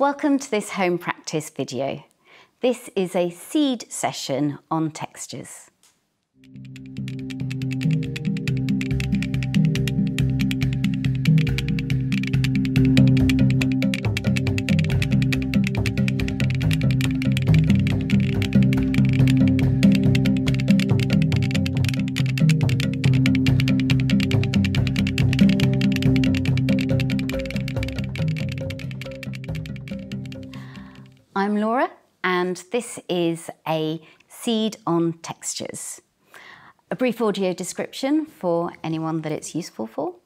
Welcome to this home practice video. This is a seed session on textures. I'm Laura, and this is a seed on textures. A brief audio description for anyone that it's useful for.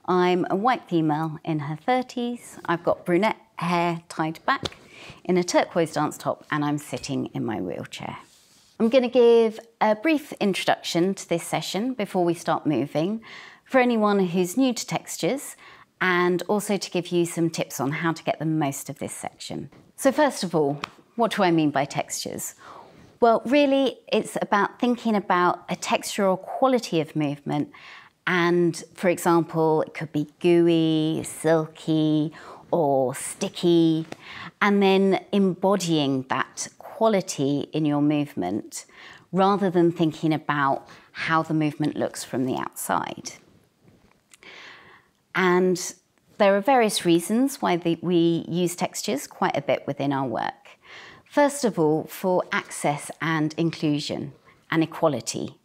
I'm a white female in her 30s. I've got brunette hair tied back in a turquoise dance top, and I'm sitting in my wheelchair. I'm going to give a brief introduction to this session before we start moving for anyone who's new to textures, and also to give you some tips on how to get the most of this section. So first of all, what do I mean by textures? Well, really, it's about thinking about a texture or quality of movement. And for example, it could be gooey, silky, or sticky, and then embodying that quality in your movement rather than thinking about how the movement looks from the outside. And there are various reasons why we use textures quite a bit within our work. First of all, for access and inclusion and equality.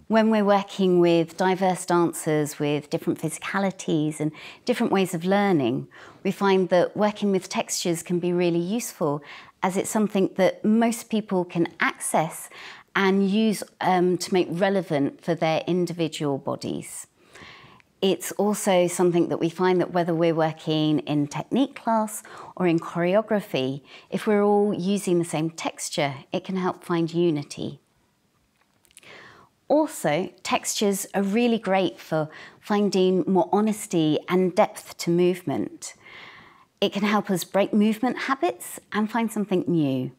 When we're working with diverse dancers with different physicalities and different ways of learning, we find that working with textures can be really useful, as it's something that most people can access and use to make relevant for their individual bodies. It's also something that we find that whether we're working in technique class or in choreography, if we're all using the same texture, it can help find unity. Also, textures are really great for finding more honesty and depth to movement. It can help us break movement habits and find something new.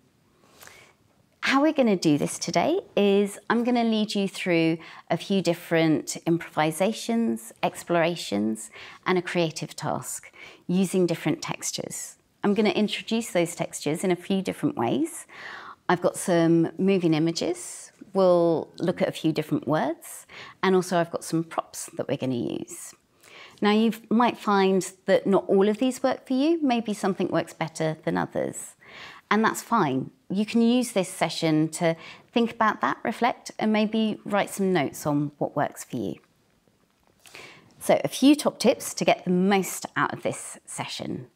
How we're going to do this today is I'm going to lead you through a few different improvisations, explorations, and a creative task using different textures. I'm going to introduce those textures in a few different ways. I've got some moving images. We'll look at a few different words, and also I've got some props that we're going to use. Now, you might find that not all of these work for you. Maybe something works better than others, and that's fine. You can use this session to think about that, reflect, and maybe write some notes on what works for you. So a few top tips to get the most out of this session.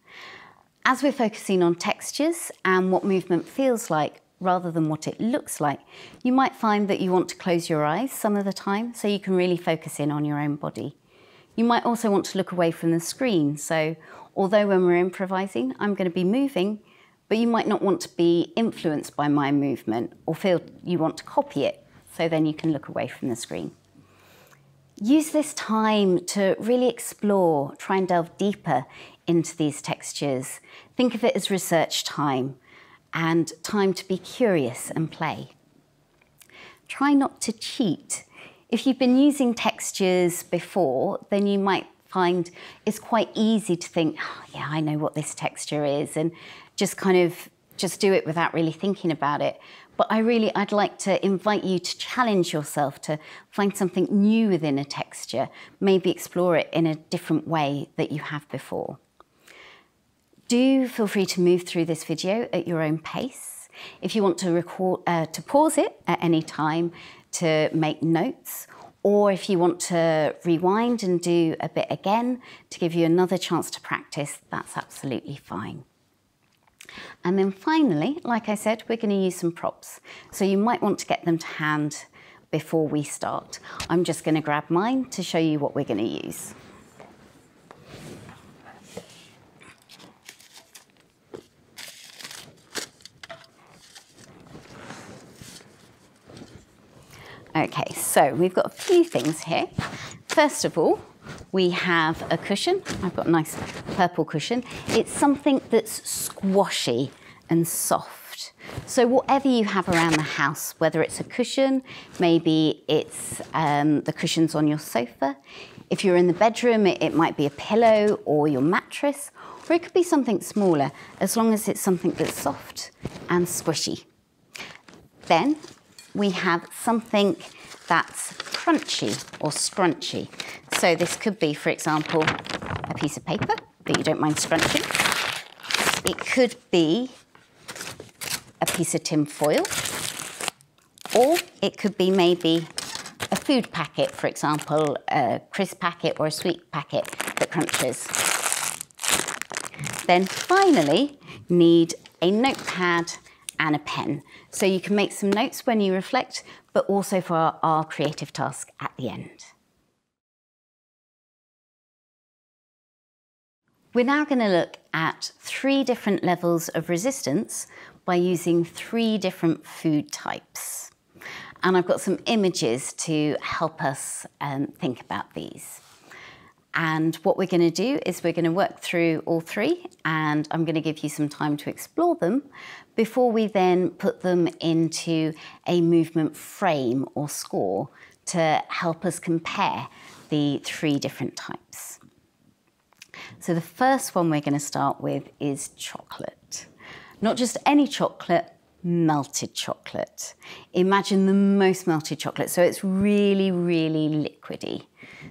As we're focusing on textures and what movement feels like rather than what it looks like, you might find that you want to close your eyes some of the time so you can really focus in on your own body. You might also want to look away from the screen. So although when we're improvising, I'm going to be moving, but you might not want to be influenced by my movement or feel you want to copy it, so then you can look away from the screen. Use this time to really explore, try and delve deeper into these textures. Think of it as research time and time to be curious and play. Try not to cheat. If you've been using textures before, then you might find it's quite easy to think, oh, yeah, I know what this texture is, and just do it without really thinking about it. But I'd like to invite you to challenge yourself to find something new within a texture, maybe explore it in a different way that you have before. Do feel free to move through this video at your own pace. If you want to pause it at any time to make notes, or if you want to rewind and do a bit again to give you another chance to practice, that's absolutely fine. And then finally, like I said, we're going to use some props. So you might want to get them to hand before we start. I'm just going to grab mine to show you what we're going to use. Okay, so we've got a few things here. First of all, we have a cushion. I've got a nice purple cushion. It's something that's squashy and soft. So whatever you have around the house, whether it's a cushion, maybe it's the cushions on your sofa. If you're in the bedroom, it might be a pillow or your mattress, or it could be something smaller, as long as it's something that's soft and squishy. Then we have something that's crunchy or scrunchy. So this could be, for example, a piece of paper that you don't mind scrunching. It could be a piece of tin foil, or it could be maybe a food packet, for example, a crisp packet or a sweet packet that crunches. Then finally, need a notepad and a pen. So you can make some notes when you reflect, but also for our creative task at the end. We're now going to look at 3 different levels of resistance by using 3 different food types. And I've got some images to help us think about these. And what we're going to do is we're going to work through all 3, and I'm going to give you some time to explore them before we then put them into a movement frame or score to help us compare the 3 different types. So the first one we're going to start with is chocolate. Not just any chocolate, melted chocolate. Imagine the most melted chocolate, so it's really, really liquidy.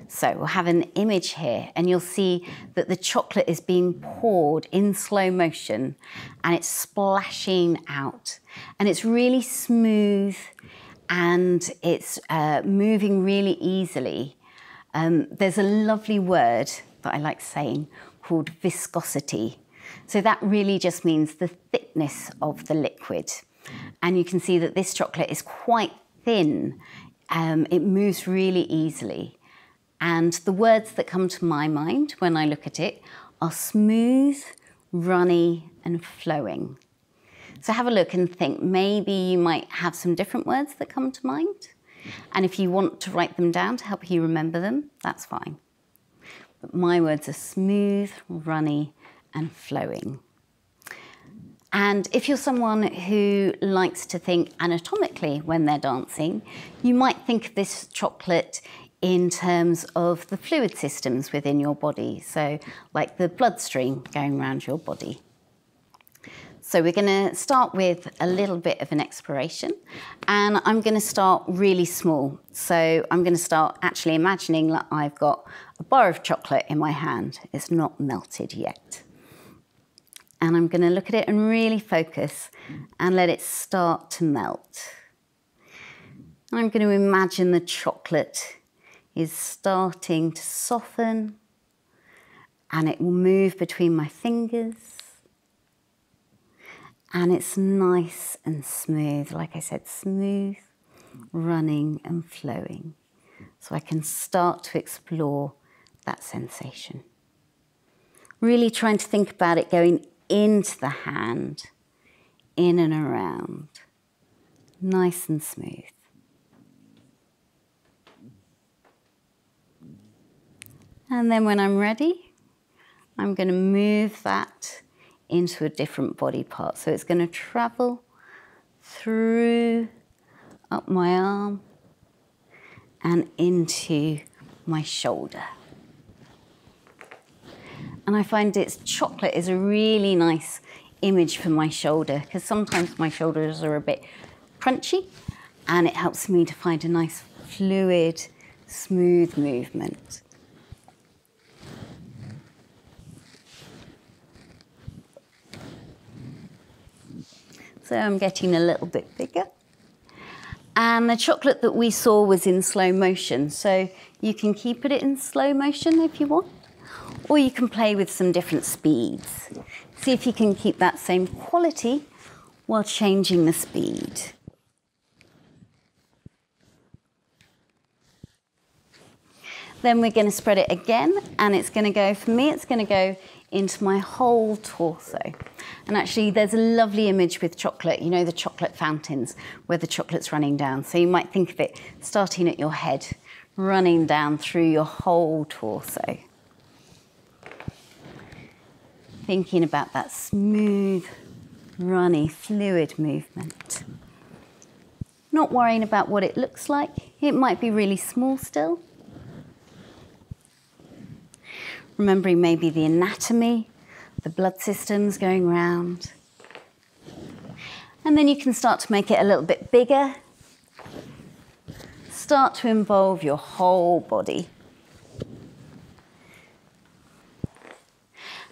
So we'll have an image here, and you'll see that the chocolate is being poured in slow motion, and it's splashing out. And it's really smooth, and it's moving really easily. There's a lovely word that I like saying called viscosity. So that really just means the thickness of the liquid. And you can see that this chocolate is quite thin. It moves really easily. And the words that come to my mind when I look at it are smooth, runny, and flowing. So have a look and think, maybe you might have some different words that come to mind. And if you want to write them down to help you remember them, that's fine. But my words are smooth, runny, and flowing. And if you're someone who likes to think anatomically when they're dancing, you might think of this chocolate in terms of the fluid systems within your body, so like the bloodstream going around your body. So we're going to start with a little bit of an exploration, and I'm going to start really small. So I'm going to start actually imagining that I've got a bar of chocolate in my hand. It's not melted yet. And I'm going to look at it and really focus and let it start to melt. I'm going to imagine the chocolate is starting to soften, and it will move between my fingers. And it's nice and smooth, like I said, smooth, running and flowing. So I can start to explore that sensation. Really trying to think about it going into the hand, in and around, nice and smooth. And then when I'm ready, I'm going to move that into a different body part. So it's going to travel through, up my arm, and into my shoulder. And I find chocolate is a really nice image for my shoulder, because sometimes my shoulders are a bit crunchy, and it helps me to find a nice fluid, smooth movement. So I'm getting a little bit bigger. And the chocolate that we saw was in slow motion, so you can keep it in slow motion if you want, or you can play with some different speeds. See if you can keep that same quality while changing the speed. Then we're going to spread it again, and it's going to go, for me, it's going to go into my whole torso. And actually, there's a lovely image with chocolate, you know, the chocolate fountains where the chocolate's running down. So you might think of it starting at your head, running down through your whole torso. Thinking about that smooth, runny, fluid movement. Not worrying about what it looks like. It might be really small still. Remembering maybe the anatomy, the blood systems going round. And then you can start to make it a little bit bigger. Start to involve your whole body.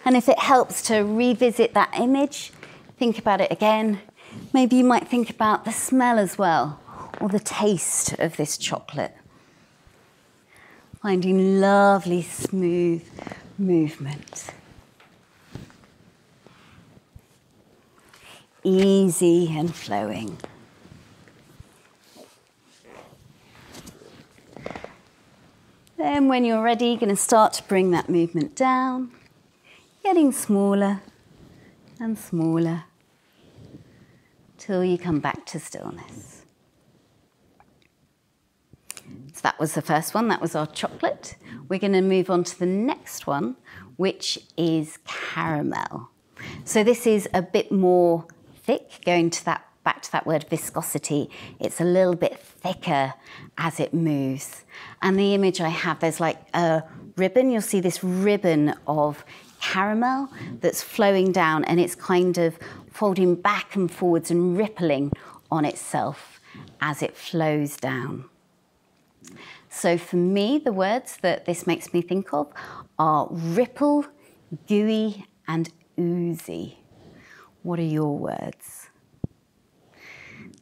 And if it helps to revisit that image, think about it again. Maybe you might think about the smell as well, or the taste of this chocolate. Finding lovely, smooth movement. Easy and flowing. Then when you're ready, you're going to start to bring that movement down, getting smaller and smaller till you come back to stillness. So that was the first one, that was our chocolate. We're going to move on to the next one, which is caramel. So this is a bit more thick, going to that back to that word viscosity. It's a little bit thicker as it moves. And the image I have, there's like a ribbon. You'll see this ribbon of caramel that's flowing down, and it's kind of folding back and forwards and rippling on itself as it flows down. So for me, the words that this makes me think of are ripple, gooey, and oozy. What are your words?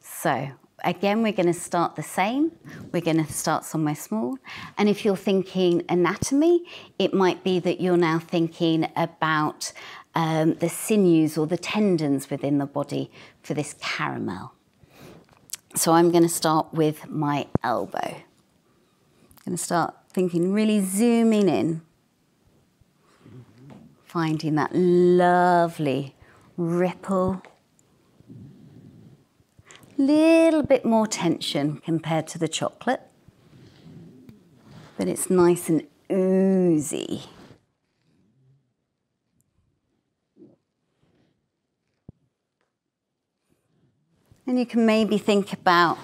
So again, we're going to start the same. We're going to start somewhere small. And if you're thinking anatomy, it might be that you're now thinking about the sinews or the tendons within the body for this caramel. So I'm going to start with my elbow. I'm going to start thinking, really zooming in, finding that lovely ripple. Little bit more tension compared to the chocolate, but it's nice and oozy. And you can maybe think about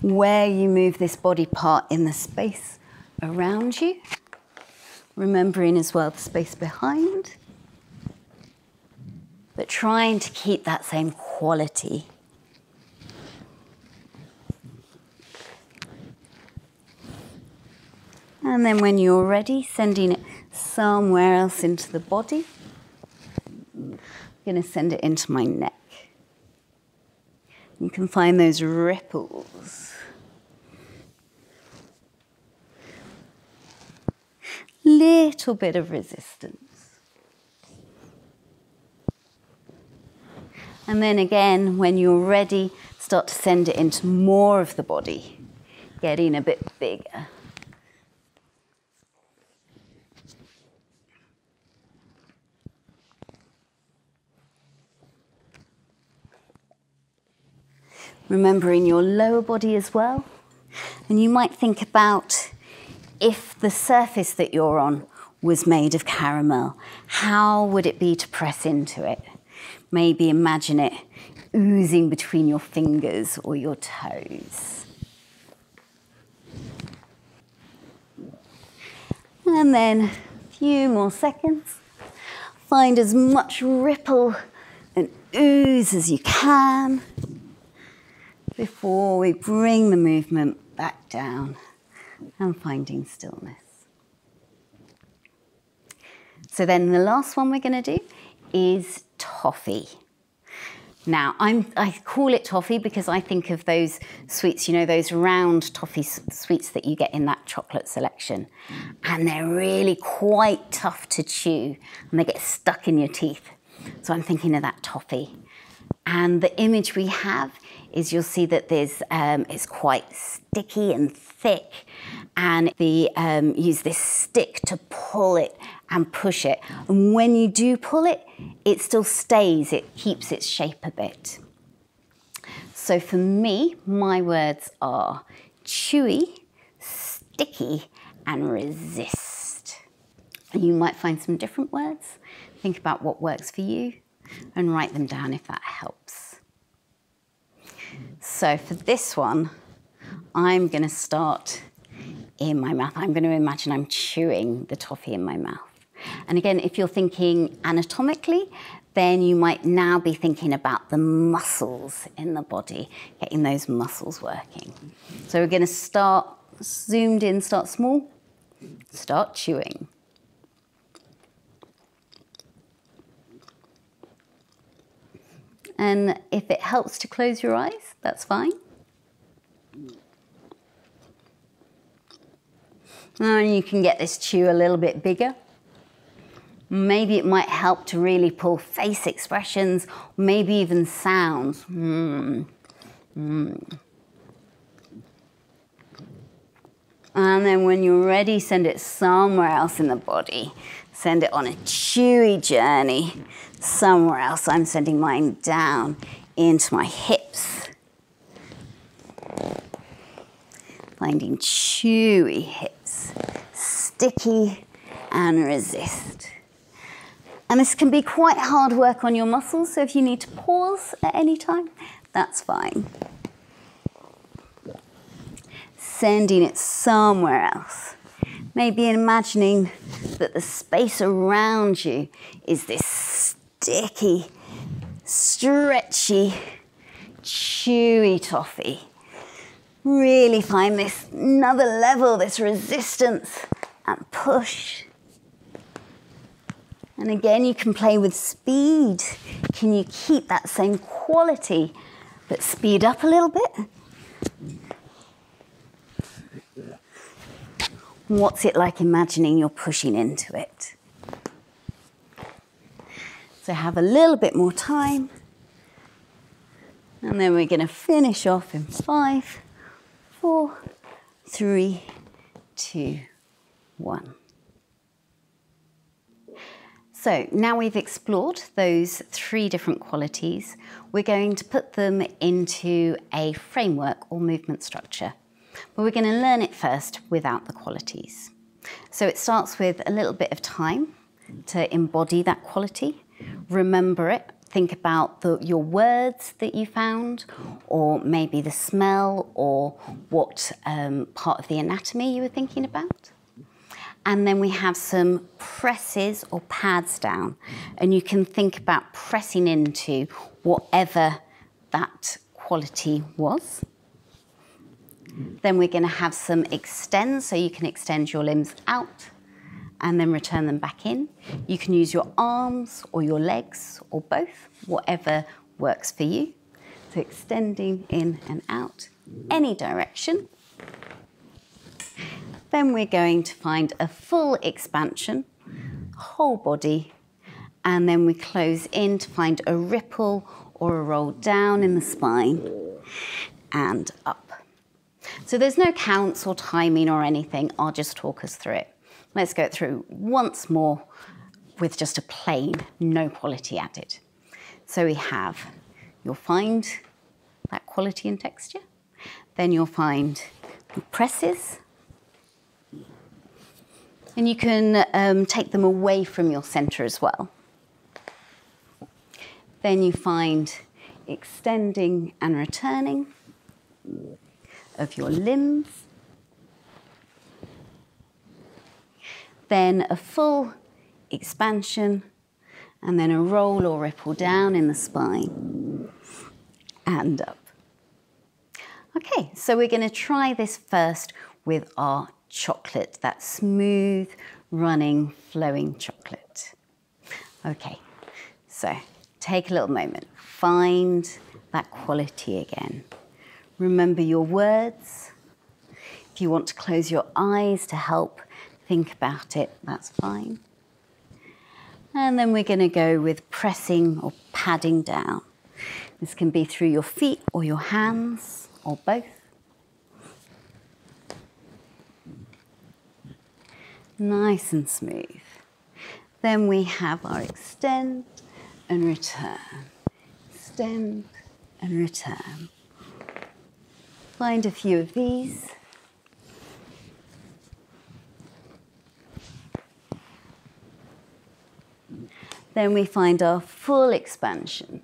where you move this body part in the space around you, remembering as well the space behind, but trying to keep that same quality. And then when you're ready, sending it somewhere else into the body. I'm going to send it into my neck. You can find those ripples. Little bit of resistance. And then again, when you're ready, start to send it into more of the body, getting a bit bigger. Remembering your lower body as well. And you might think about if the surface that you're on was made of caramel, how would it be to press into it? Maybe imagine it oozing between your fingers or your toes. And then a few more seconds. Find as much ripple and ooze as you can before we bring the movement back down and finding stillness. So then the last one we're going to do is toffee. Now, I call it toffee because I think of those sweets, you know, those round toffee sweets that you get in that chocolate selection. And they're really quite tough to chew and they get stuck in your teeth. So I'm thinking of that toffee. And the image we have is you'll see that there's, it's quite sticky and thick, and they use this stick to pull it and push it. And when you do pull it, it still stays, it keeps its shape a bit. So for me, my words are chewy, sticky, and resist. And you might find some different words. Think about what works for you and write them down if that helps. So for this one, I'm going to start in my mouth. I'm going to imagine I'm chewing the toffee in my mouth. And again, if you're thinking anatomically, then you might now be thinking about the muscles in the body, getting those muscles working. So we're going to start zoomed in, start small, start chewing. And if it helps to close your eyes, that's fine. And you can get this chew a little bit bigger. Maybe it might help to really pull face expressions, maybe even sounds. And then when you're ready, send it somewhere else in the body. Send it on a chewy journey somewhere else. I'm sending mine down into my hips. Finding chewy hips, sticky and resist. And this can be quite hard work on your muscles, so if you need to pause at any time, that's fine. Sending it somewhere else. Maybe imagining that the space around you is this sticky, stretchy, chewy toffee. Really find this another level, this resistance and push. And again, you can play with speed. Can you keep that same quality, but speed up a little bit? What's it like imagining you're pushing into it? So have a little bit more time. And then we're going to finish off in 5, 4, 3, 2, 1. So now we've explored those 3 different qualities, we're going to put them into a framework or movement structure. But we're going to learn it first without the qualities. So it starts with a little bit of time to embody that quality, remember it, think about your words that you found, or maybe the smell, or what part of the anatomy you were thinking about. And then we have some presses or pads down, and you can think about pressing into whatever that quality was. Then we're going to have some extends, so you can extend your limbs out and then return them back in. You can use your arms or your legs or both, whatever works for you. So extending in and out, any direction. Then we're going to find a full expansion, whole body, and then we close in to find a ripple or a roll down in the spine and up. So there's no counts or timing or anything, I'll just talk us through it. Let's go through once more with just a plain, no quality added. So we have, you'll find that quality and texture, then you'll find the presses, and you can take them away from your center as well. Then you find extending and returning of your limbs. Then a full expansion, and then a roll or ripple down in the spine and up. Okay, so we're going to try this first with our chocolate, that smooth, running, flowing chocolate. Okay, so take a little moment, find that quality again. Remember your words. If you want to close your eyes to help think about it, that's fine. And then we're going to go with pressing or padding down. This can be through your feet or your hands or both. Nice and smooth. Then we have our extend and return. Extend and return. Find a few of these. Then we find our full expansion.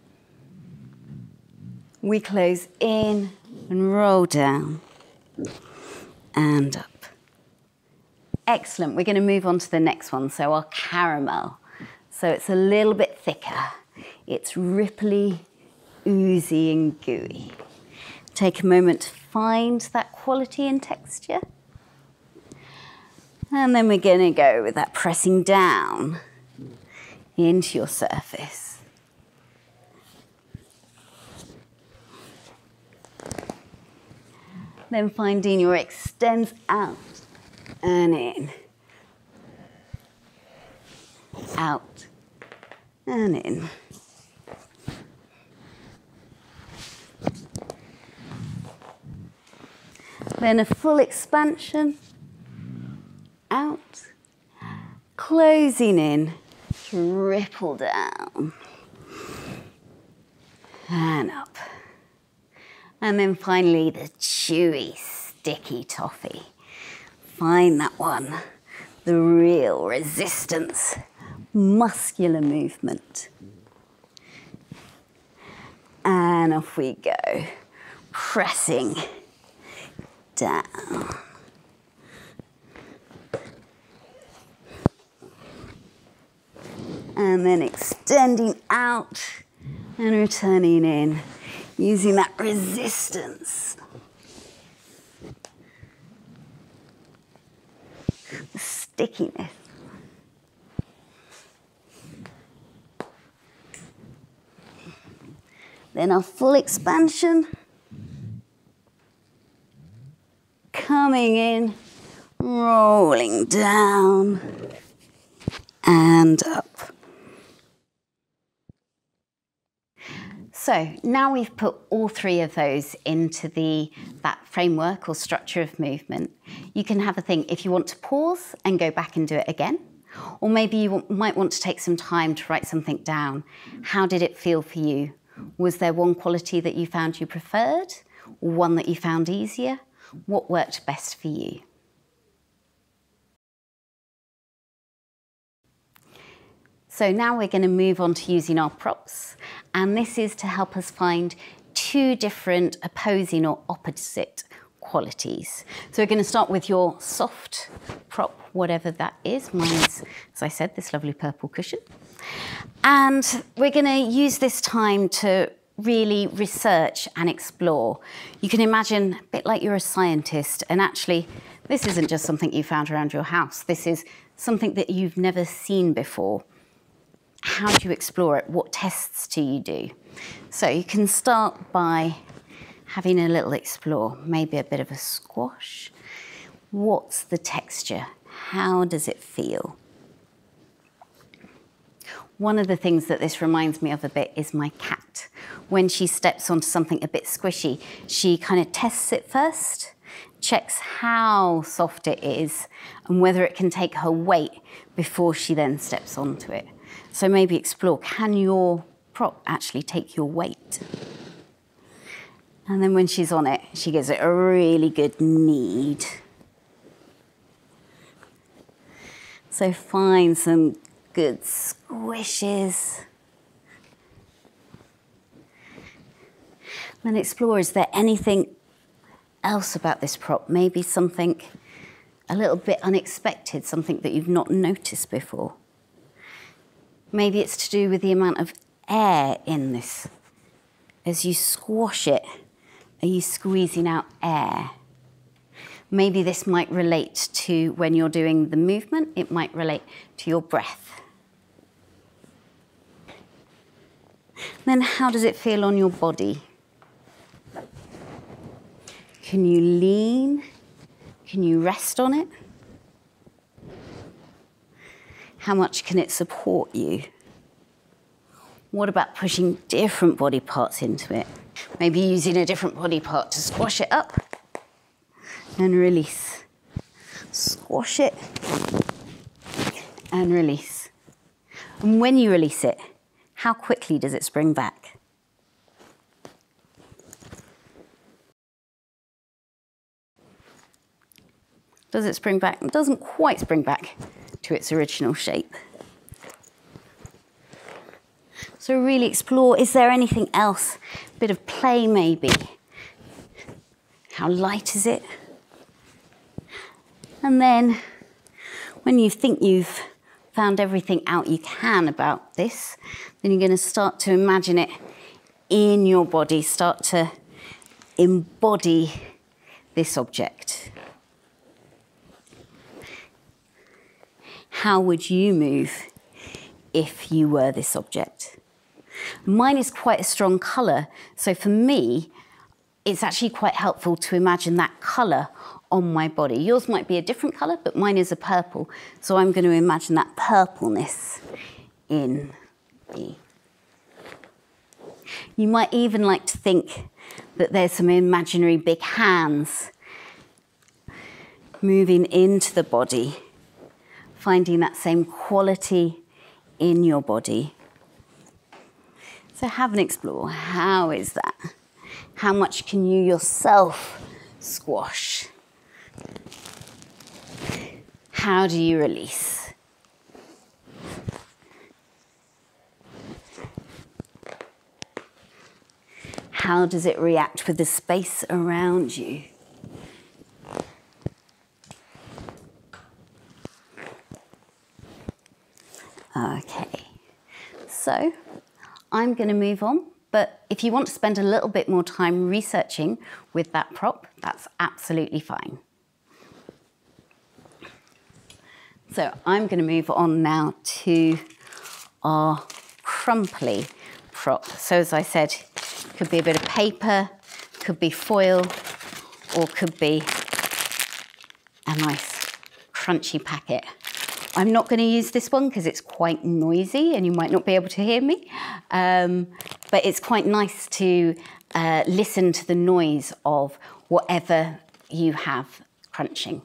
We close in and roll down and up. Excellent, we're going to move on to the next one, so our caramel. So it's a little bit thicker. It's ripply, oozy and gooey. Take a moment to find that quality and texture. And then we're going to go with that pressing down into your surface. Then finding your extends out and in. Out and in. Then a full expansion, out, closing in, ripple down, and up. And then finally the chewy, sticky toffee. Find that one, the real resistance, muscular movement. And off we go, pressing down. And then extending out and returning in, using that resistance. The stickiness. Then our full expansion. Coming in, rolling down and up. So now we've put all three of those into that framework or structure of movement. You can have a think if you want to pause and go back and do it again, or maybe you might want to take some time to write something down. How did it feel for you? Was there one quality that you found you preferred, or one that you found easier? What worked best for you? So now we're going to move on to using our props, and this is to help us find two different opposing or opposite qualities. So we're going to start with your soft prop, whatever that is. Mine is, as I said, this lovely purple cushion. And we're going to use this time to really research and explore. You can imagine a bit like you're a scientist, and actually this isn't just something you found around your house. This is something that you've never seen before. How do you explore it? What tests do you do? So you can start by having a little explore, maybe a bit of a squash. What's the texture? How does it feel? One of the things that this reminds me of a bit is my cat. When she steps onto something a bit squishy, she kind of tests it first, checks how soft it is and whether it can take her weight before she then steps onto it. So maybe explore, can your prop actually take your weight? And then when she's on it, she gives it a really good knead. So find some good squishes. Then explore, is there anything else about this prop? Maybe something a little bit unexpected, something that you've not noticed before. Maybe it's to do with the amount of air in this. As you squash it, are you squeezing out air? Maybe this might relate to when you're doing the movement, it might relate to your breath. Then how does it feel on your body? Can you lean? Can you rest on it? How much can it support you? What about pushing different body parts into it? Maybe using a different body part to squash it up and release. Squash it and release. And when you release it, how quickly does it spring back? Does it spring back? It doesn't quite spring back to its original shape. So really explore, is there anything else? A bit of play maybe. How light is it? And then When you think you've found everything out you can about this, then you're going to start to imagine it in your body, start to embody this object. How would you move if you were this object? Mine is quite a strong colour, so for me, it's actually quite helpful to imagine that colour on my body. Yours might be a different colour, but mine is a purple, so I'm going to imagine that purpleness in me. You might even like to think that there's some imaginary big hands moving into the body, finding that same quality in your body. So have an explore. How is that? How much can you yourself squash? How do you release? How does it react with the space around you? Okay, so I'm going to move on, but if you want to spend a little bit more time researching with that prop, that's absolutely fine. So I'm going to move on now to our crumply prop. So as I said, could be a bit of paper, could be foil, or could be a nice crunchy packet. I'm not going to use this one because it's quite noisy and you might not be able to hear me, but it's quite nice to listen to the noise of whatever you have crunching.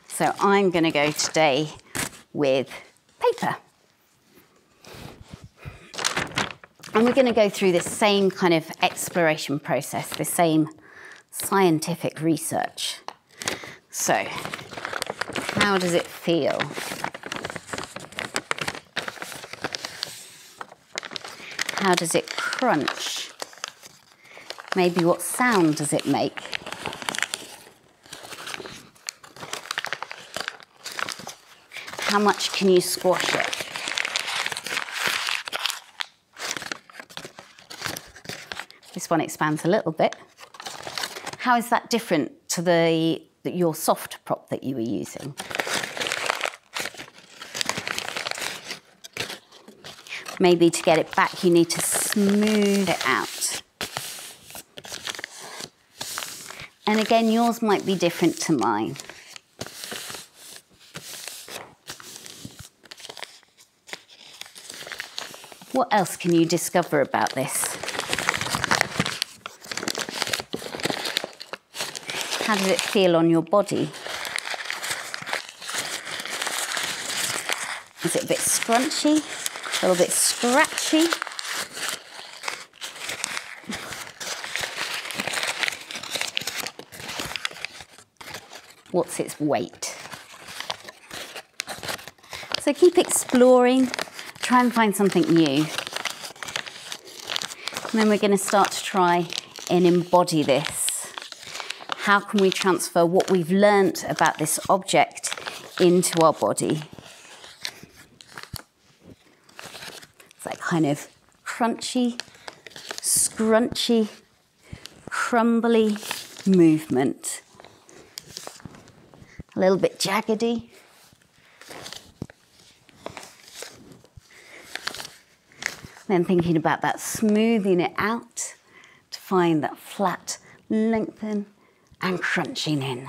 So I'm going to go today with paper. And we're going to go through the same kind of exploration process, the same scientific research. So, how does it feel? How does it crunch? Maybe what sound does it make? How much can you squash it? This one expands a little bit. How is that different to your soft prop that you were using? Maybe to get it back, you need to smooth it out. And again, yours might be different to mine. What else can you discover about this? How does it feel on your body? Is it a bit scrunchy? A little bit scratchy? What's its weight? So keep exploring, try and find something new. And then we're going to start to try and embody this. How can we transfer what we've learnt about this object into our body? It's that kind of crunchy, scrunchy, crumbly movement. A little bit jaggedy. Then thinking about that, smoothing it out to find that flat lengthen and crunching in.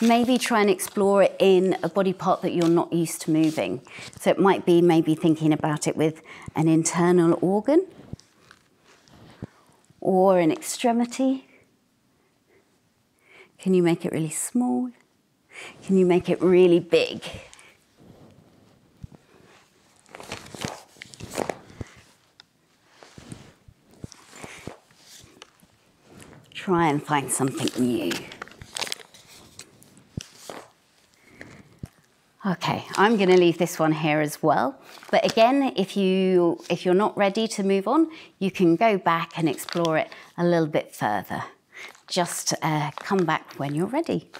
Maybe try and explore it in a body part that you're not used to moving. So it might be maybe thinking about it with an internal organ or an extremity. Can you make it really small? Can you make it really big? Try and find something new. Okay, I'm going to leave this one here as well. But again, if you're not ready to move on, you can go back and explore it a little bit further. just come back when you're ready.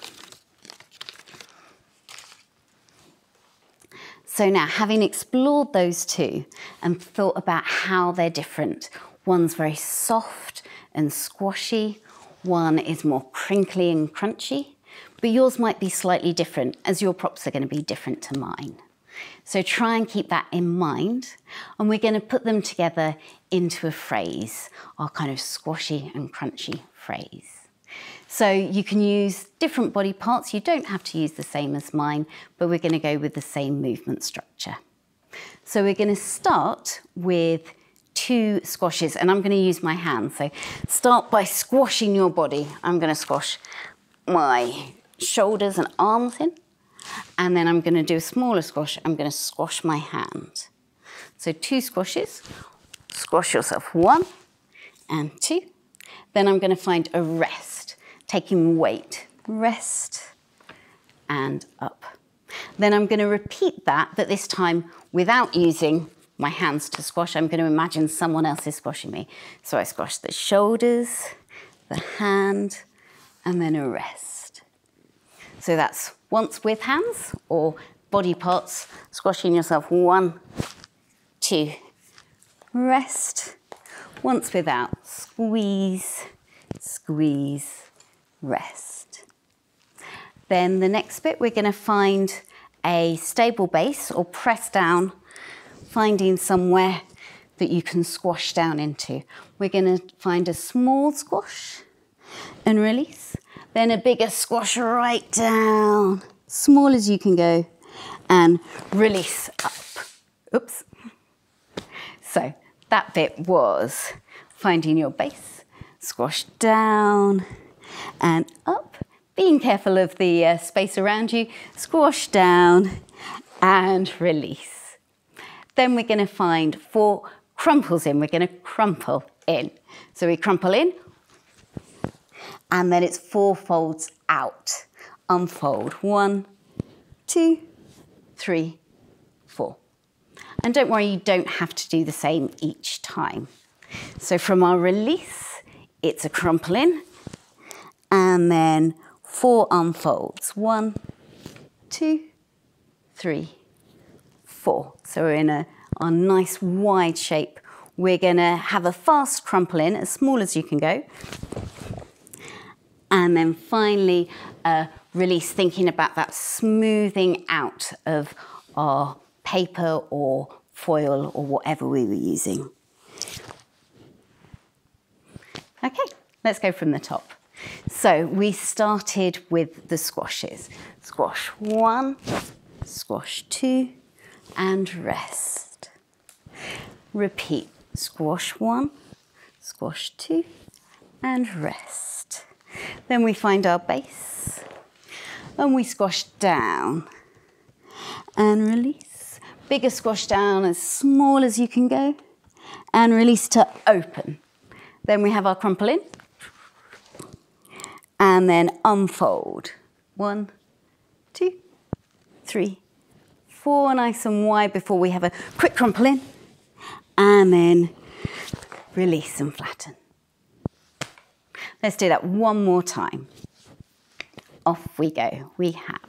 So now, having explored those two and thought about how they're different, one's very soft and squashy, one is more crinkly and crunchy, but yours might be slightly different as your props are going to be different to mine. So try and keep that in mind, and we're going to put them together into a phrase, our kind of squashy and crunchy phrase. So you can use different body parts. You don't have to use the same as mine, but we're going to go with the same movement structure. So we're going to start with 2 squashes, and I'm going to use my hand. So start by squashing your body. I'm going to squash my shoulders and arms in, and then I'm going to do a smaller squash. I'm going to squash my hand. So 2 squashes. Squash yourself 1 and 2. Then I'm going to find a rest, taking weight, rest and up. Then I'm going to repeat that, but this time without using my hands to squash. I'm going to imagine someone else is squashing me. So I squash the shoulders, the hand, and then a rest. So that's once with hands or body parts, squashing yourself 1, 2, rest. Once without, squeeze, squeeze, rest. Then the next bit, we're going to find a stable base or press down, finding somewhere that you can squash down into. We're going to find a small squash and release, then a bigger squash right down, small as you can go, and release up. Oops. So that bit was finding your base, squash down and up, being careful of the space around you, squash down and release. Then we're going to find 4 crumples in. We're going to crumple in. So we crumple in, and then it's 4 folds out. Unfold. 1, 2, 3, 4. And don't worry, you don't have to do the same each time. So from our release, it's a crumple in, and then 4 unfolds. 1, 2, 3, 4. So we're in a nice wide shape. We're going to have a fast crumple in, as small as you can go. And then finally, release, thinking about that smoothing out of our paper or foil or whatever we were using. Okay, let's go from the top. So we started with the squashes. Squash 1, squash 2, and rest. Repeat. Squash 1, squash 2, and rest. Then we find our base, and we squash down and release. Bigger squash down, as small as you can go, and release to open. Then we have our crumple in, and then unfold. 1, 2, 3, 4, nice and wide before we have a quick crumple in, and then release and flatten. Let's do that one more time. Off we go. We have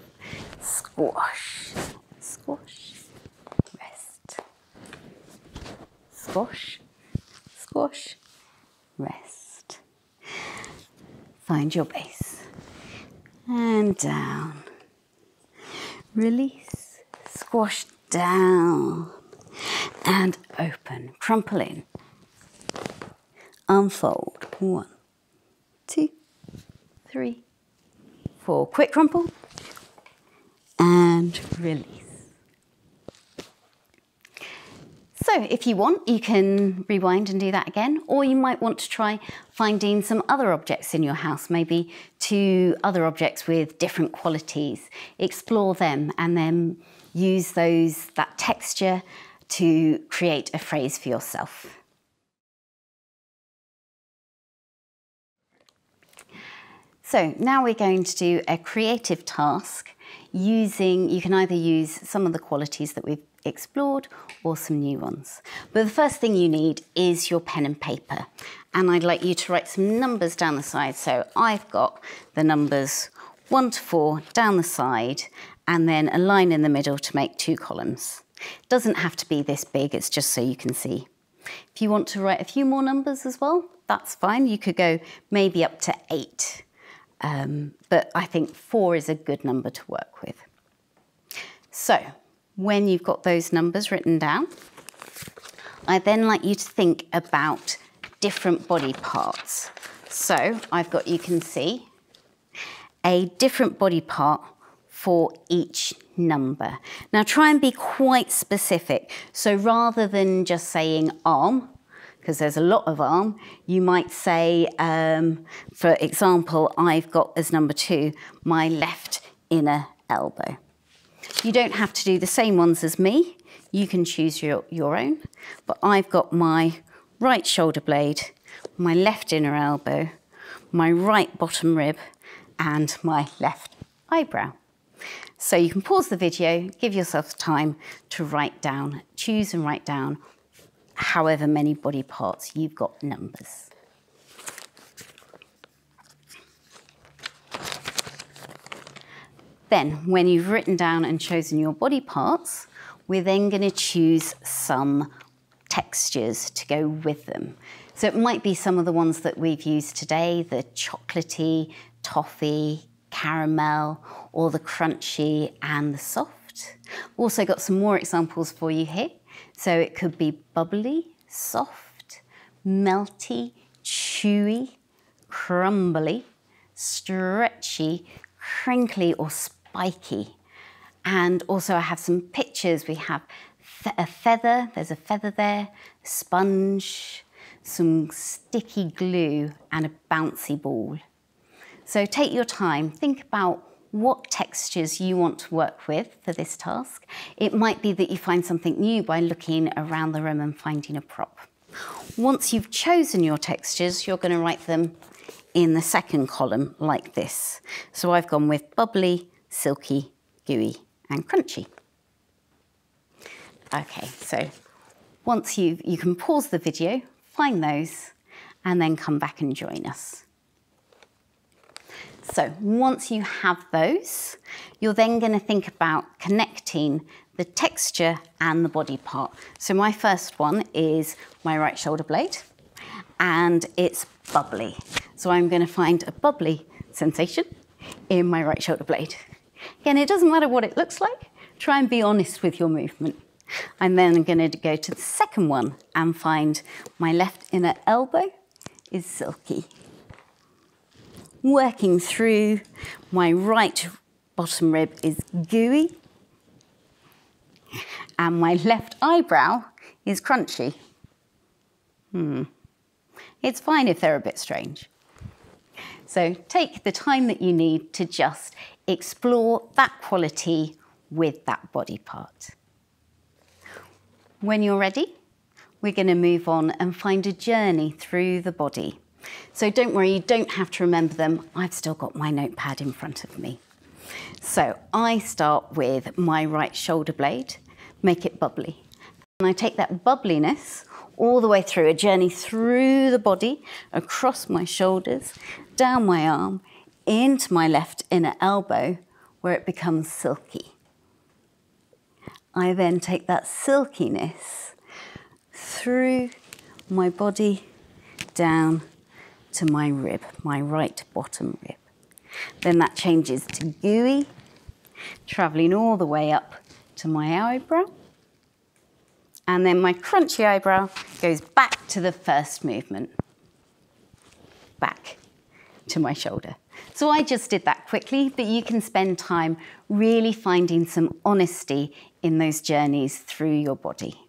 squash, squash, rest. Squash, squash, rest. Find your base. And down. Release, squash down. And open. Crumple in. Unfold. 1, 2, 3, 4. Quick crumple and release. So if you want, you can rewind and do that again, or you might want to try finding some other objects in your house, maybe 2 other objects with different qualities. Explore them and then use that texture to create a phrase for yourself. So now we're going to do a creative task you can either use some of the qualities that we've explored or some new ones. But the first thing you need is your pen and paper. And I'd like you to write some numbers down the side. So I've got the numbers 1 to 4 down the side, and then a line in the middle to make 2 columns. It doesn't have to be this big, it's just so you can see. If you want to write a few more numbers as well, that's fine. You could go maybe up to 8, but I think 4 is a good number to work with. So when you've got those numbers written down, I then like you to think about different body parts. So I've got, you can see, a different body part for each number. Now try and be quite specific. So rather than just saying arm, because there's a lot of arm, you might say, for example, I've got as number 2, my left inner elbow. You don't have to do the same ones as me. You can choose your own, but I've got my right shoulder blade, my left inner elbow, my right bottom rib, and my left eyebrow. So you can pause the video, give yourself time to write down, choose and write down however many body parts you've got numbers. Then, when you've written down and chosen your body parts, we're then going to choose some textures to go with them. So it might be some of the ones that we've used today, the chocolatey, toffee, caramel, or the crunchy and the soft. Also got some more examples for you here. So it could be bubbly, soft, melty, chewy, crumbly, stretchy, crinkly or spiky. And also I have some pictures. We have a feather, there's a feather there, sponge, some sticky glue and a bouncy ball. So take your time, think about what textures you want to work with for this task. It might be that you find something new by looking around the room and finding a prop. Once you've chosen your textures, you're going to write them in the second column like this. So I've gone with bubbly, silky, gooey and crunchy. Okay, so once you can pause the video, find those and then come back and join us. So once you have those, you're then going to think about connecting the texture and the body part. So my first one is my right shoulder blade and it's bubbly. So I'm going to find a bubbly sensation in my right shoulder blade. Again, it doesn't matter what it looks like. Try and be honest with your movement. I'm then going to go to the second one and find my left inner elbow is silky. Working through, my right bottom rib is gooey, and my left eyebrow is crunchy. It's fine if they're a bit strange. So take the time that you need to just explore that quality with that body part. When you're ready, we're going to move on and find a journey through the body. So don't worry, you don't have to remember them. I've still got my notepad in front of me. So I start with my right shoulder blade, make it bubbly. And I take that bubbliness all the way through, a journey through the body, across my shoulders, down my arm, into my left inner elbow, where it becomes silky. I then take that silkiness through my body, down to my rib, my right bottom rib. Then that changes to gooey, travelling all the way up to my eyebrow. And then my crunchy eyebrow goes back to the first movement, back to my shoulder. So I just did that quickly, but you can spend time really finding some honesty in those journeys through your body.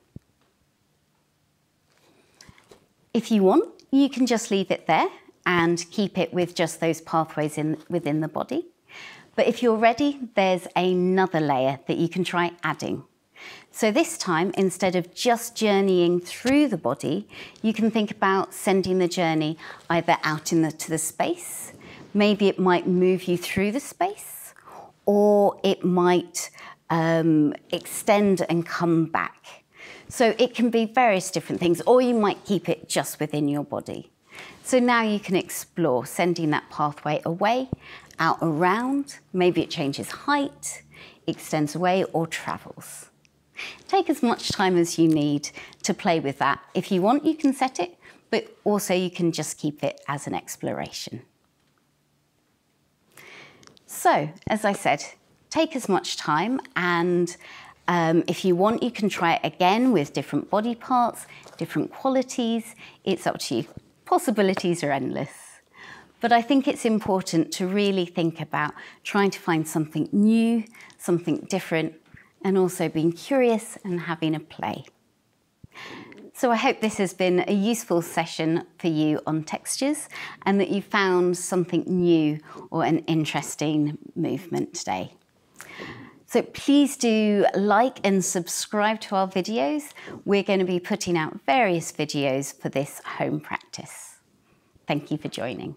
If you want, you can just leave it there and keep it with just those pathways within the body. But if you're ready, there's another layer that you can try adding. So this time, instead of just journeying through the body, you can think about sending the journey either out into the space. Maybe it might move you through the space, or it might extend and come back. So it can be various different things, or you might keep it just within your body. So now you can explore sending that pathway away, out, around. Maybe it changes height, extends away, or travels. Take as much time as you need to play with that. If you want, you can set it, but also you can just keep it as an exploration. So, as I said, take as much time, and if you want, you can try it again with different body parts, different qualities. It's up to you. Possibilities are endless. But I think it's important to really think about trying to find something new, something different, and also being curious and having a play. So I hope this has been a useful session for you on textures and that you found something new or an interesting movement today. So please do like and subscribe to our videos. We're going to be putting out various videos for this home practice. Thank you for joining.